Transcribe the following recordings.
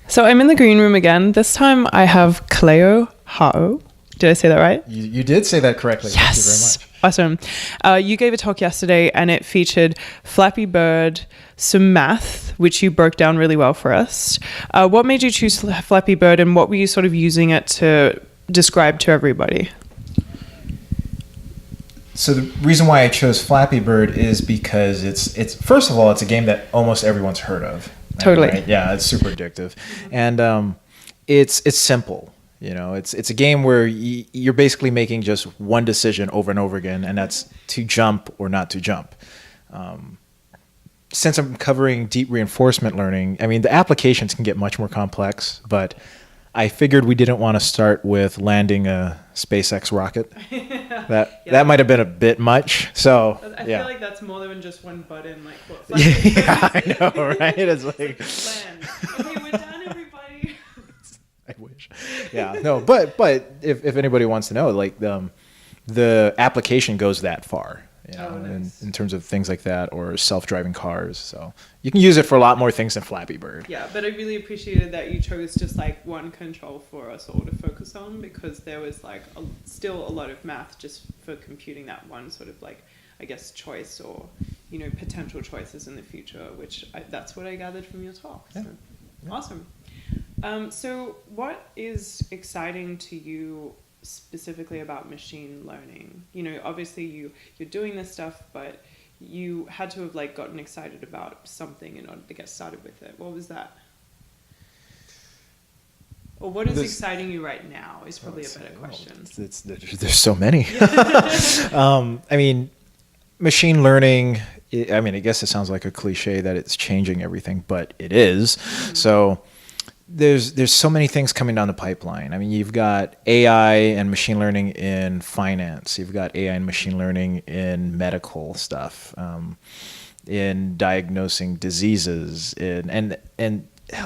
So I'm in the green room again. This time I have Kaleo Hao. Did I say that right? You did say that correctly. Yes. Thank you very much. Awesome. You gave a talk yesterday and it featured Flappy Bird, some math, which you broke down really well for us. What made you choose Flappy Bird and what were you sort of using it to describe to everybody? So the reason why I chose Flappy Bird is because it's first of all, it's a game that almost everyone's heard of. Totally. Right? Yeah, it's super addictive, and it's simple. You know, it's a game where you're basically making just one decision over and over again, and that's to jump or not to jump. Since I'm covering deep reinforcement learning, I mean, the applications can get much more complex, but I figured we didn't want to start with landing a SpaceX rocket. That might have been a bit much. So I feel like that's more than just one button. Like what? Yeah, I know, right? It's like land. Okay, we're done, everybody. I wish. Yeah, no, but if anybody wants to know, like the application goes that far, you know, nice. in terms of things like that or self-driving cars. So you can use it for a lot more things than Flappy Bird. Yeah, but I really appreciated that you chose just like one control for us all to focus on because there was like still a lot of math just for computing that one sort of like, I guess, choice or, you know, potential choices in the future, which that's what I gathered from your talk. So. Yeah. Awesome. So what is exciting to you specifically about machine learning? You know, obviously you're doing this stuff, but you had to have like gotten excited about something in order to get started with it. What was that? Or what is exciting you right now is probably a better question. There's so many. I mean, machine learning, I mean, I guess it sounds like a cliche that it's changing everything, but it is. Mm-hmm. So there's so many things coming down the pipeline. I mean, you've got AI and machine learning in finance. You've got AI and machine learning in medical stuff, in diagnosing diseases, and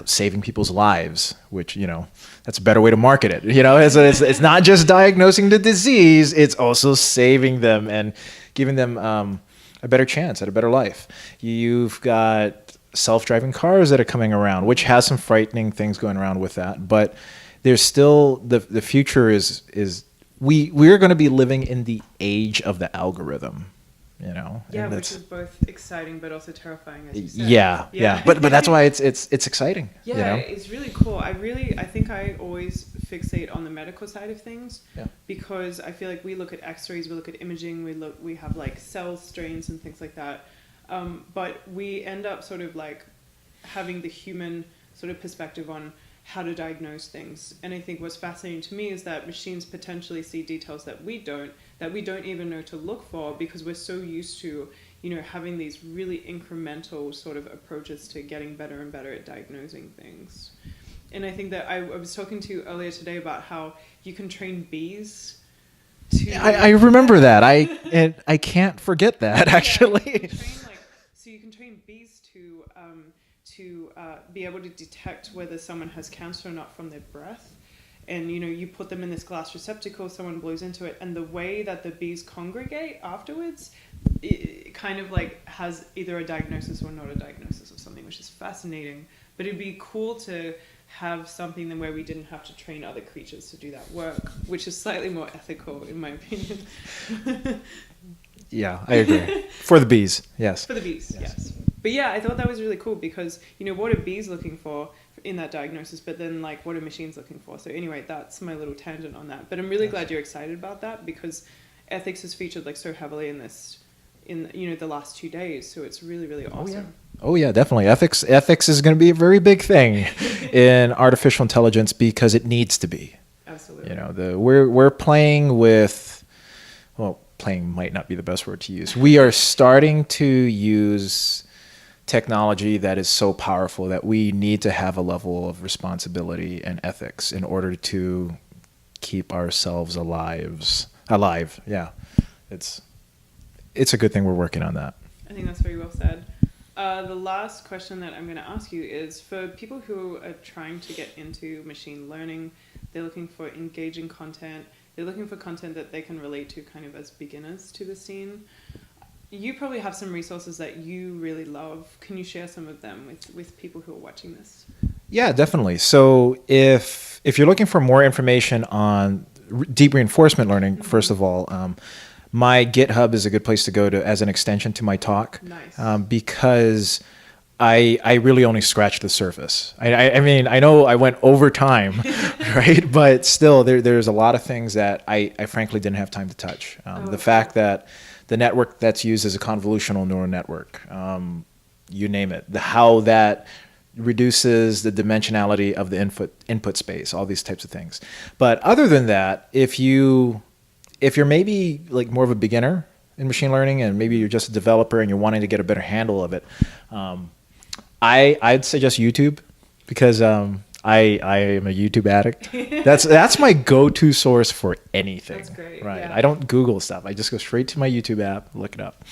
saving people's lives, which, you know, that's a better way to market it. You know, it's not just diagnosing the disease, it's also saving them and giving them a better chance at a better life. You've got self-driving cars that are coming around, which has some frightening things going around with that, but there's still the future is we're going to be living in the age of the algorithm, you know. Yeah, which is both exciting but also terrifying, as you said. Yeah. But that's why it's exciting. Yeah, you know? It's really cool. I think I always fixate on the medical side of things because I feel like we look at X-rays, we look at imaging, we have like cell strains and things like that. But we end up sort of like having the human sort of perspective on how to diagnose things. And I think what's fascinating to me is that machines potentially see details that we don't even know to look for because we're so used to, you know, having these really incremental sort of approaches to getting better and better at diagnosing things. And I think that I was talking to you earlier today about how you can train bees to... I remember that. I can't forget that, actually. So you can train bees to be able to detect whether someone has cancer or not from their breath. And, you know, you put them in this glass receptacle, someone blows into it, and the way that the bees congregate afterwards, it kind of like has either a diagnosis or not a diagnosis of something, which is fascinating. But it'd be cool to have something then where we didn't have to train other creatures to do that work, which is slightly more ethical, in my opinion. Yeah, I agree. For the bees, yes. For the bees, yes. But yeah, I thought that was really cool because, you know, what are bees looking for in that diagnosis, but then like what are machines looking for? So anyway, that's my little tangent on that. But I'm really glad you're excited about that because ethics is featured like so heavily in you know, the last 2 days. So it's really, really awesome. Oh yeah, definitely. Ethics is going to be a very big thing in artificial intelligence because it needs to be. Absolutely. You know, we're playing with, well, playing might not be the best word to use. We are starting to use technology that is so powerful that we need to have a level of responsibility and ethics in order to keep ourselves alive. Yeah. It's a good thing we're working on that. I think that's very well said. The last question that I'm going to ask you is for people who are trying to get into machine learning, they're looking for engaging content, they're looking for content that they can relate to kind of as beginners to the scene. You probably have some resources that you really love. Can you share some of them with people who are watching this? Yeah, definitely. So if you're looking for more information on deep reinforcement learning, first of all, my GitHub is a good place to go to as an extension to my talk. Nice. Because I really only scratched the surface. I mean, I know I went over time, right? But still, there's a lot of things that I frankly didn't have time to touch. The fact that the network that's used is a convolutional neural network, you name it, how that reduces the dimensionality of the input space, all these types of things. But other than that, if you're maybe like more of a beginner in machine learning and maybe you're just a developer and you're wanting to get a better handle of it, I'd suggest YouTube because I am a YouTube addict. That's my go-to source for anything. That's great. Right. Yeah. I don't Google stuff. I just go straight to my YouTube app, look it up.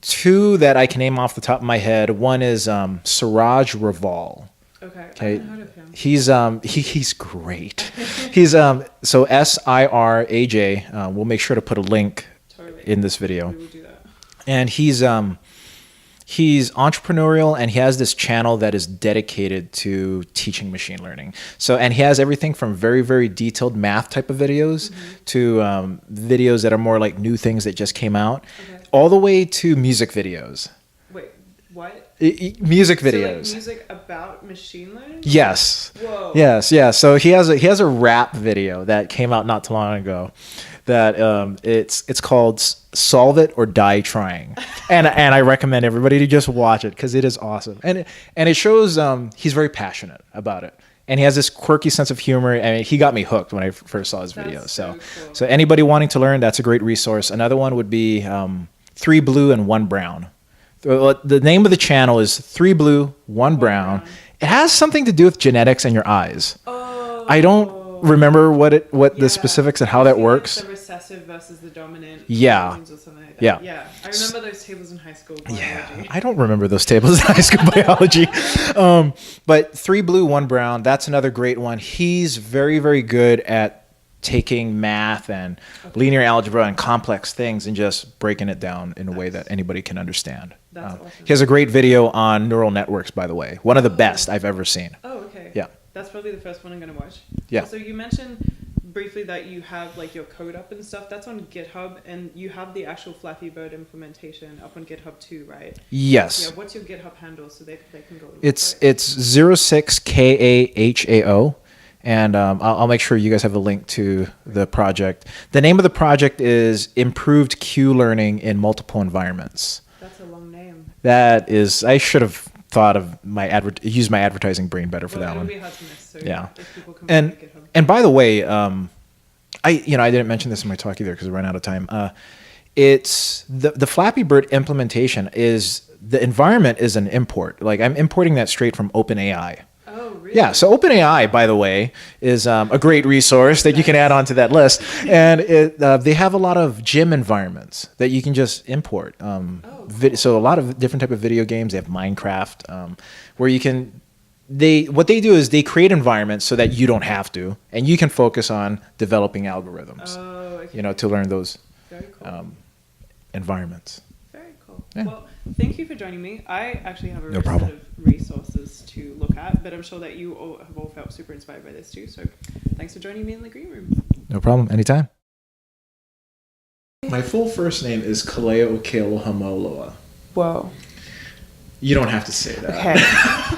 Two that I can name off the top of my head. One is Siraj Raval. Okay. I Okay. haven't heard of him. He's great. He's so SIRAJ. We'll make sure to put a link in this video. We will do that. And he's entrepreneurial and he has this channel that is dedicated to teaching machine learning. So, and he has everything from very, very detailed math type of videos to videos that are more like new things that just came out, all the way to music videos. Wait, what? Music So, videos. like, music about machine learning? Yes. Whoa. Yes. Yeah. So he has a rap video that came out not too long ago. That it's called "Solve It or Die Trying," and I recommend everybody to just watch it because it is awesome, and it shows he's very passionate about it, and he has this quirky sense of humor, and he got me hooked when I first saw his video. That's So cool. so anybody wanting to learn, that's a great resource. Another one would be 3 Blue and 1 Brown. The name of the channel is 3 Blue, 1 Brown. It has something to do with genetics and your eyes. Oh. I don't remember what the specifics and how that works. Like the recessive versus the dominant. Yeah. Or something like that. Yeah. Yeah. I remember those tables in high school. Biology. Yeah, I don't remember those tables in high school biology. But 3 Blue, 1 Brown, that's another great one. He's very, very good at taking math and linear algebra and complex things and just breaking it down in a way that anybody can understand. That's awesome. He has a great video on neural networks, by the way. One of the best I've ever seen. Oh, okay. Yeah. That's probably the first one I'm going to watch. Yeah. So you mentioned briefly that you have like your code up and stuff. That's on GitHub, and you have the actual Flappy Bird implementation up on GitHub too, right? Yes. Yeah. What's your GitHub handle so they can go? It's 06KAHAO. And I'll make sure you guys have a link to the project. The name of the project is Improved Q Learning in Multiple Environments. That's a long name. That is, I should have thought of use my advertising brain better for that it'll one. be hard to miss. So Yeah. If people come And to GitHub. and by the way, I didn't mention this in my talk either because I ran out of time. It's the Flappy Bird implementation is the environment is an import. Like I'm importing that straight from OpenAI. Oh, really? Yeah, so OpenAI, by the way, is a great resource that you can add onto that list. And they have a lot of gym environments that you can just import. So a lot of different type of video games. They have Minecraft, where you can... What they do is they create environments so that you don't have to, and you can focus on developing algorithms, to learn those Very cool. environments. Very cool. Yeah. Well, thank you for joining me. I actually have a No set problem. of resources to look at, but I'm sure that you all have all felt super inspired by this too. So thanks for joining me in the green room. No problem. Anytime. My full first name is Kaleo. Whoa. You don't have to say that. Okay.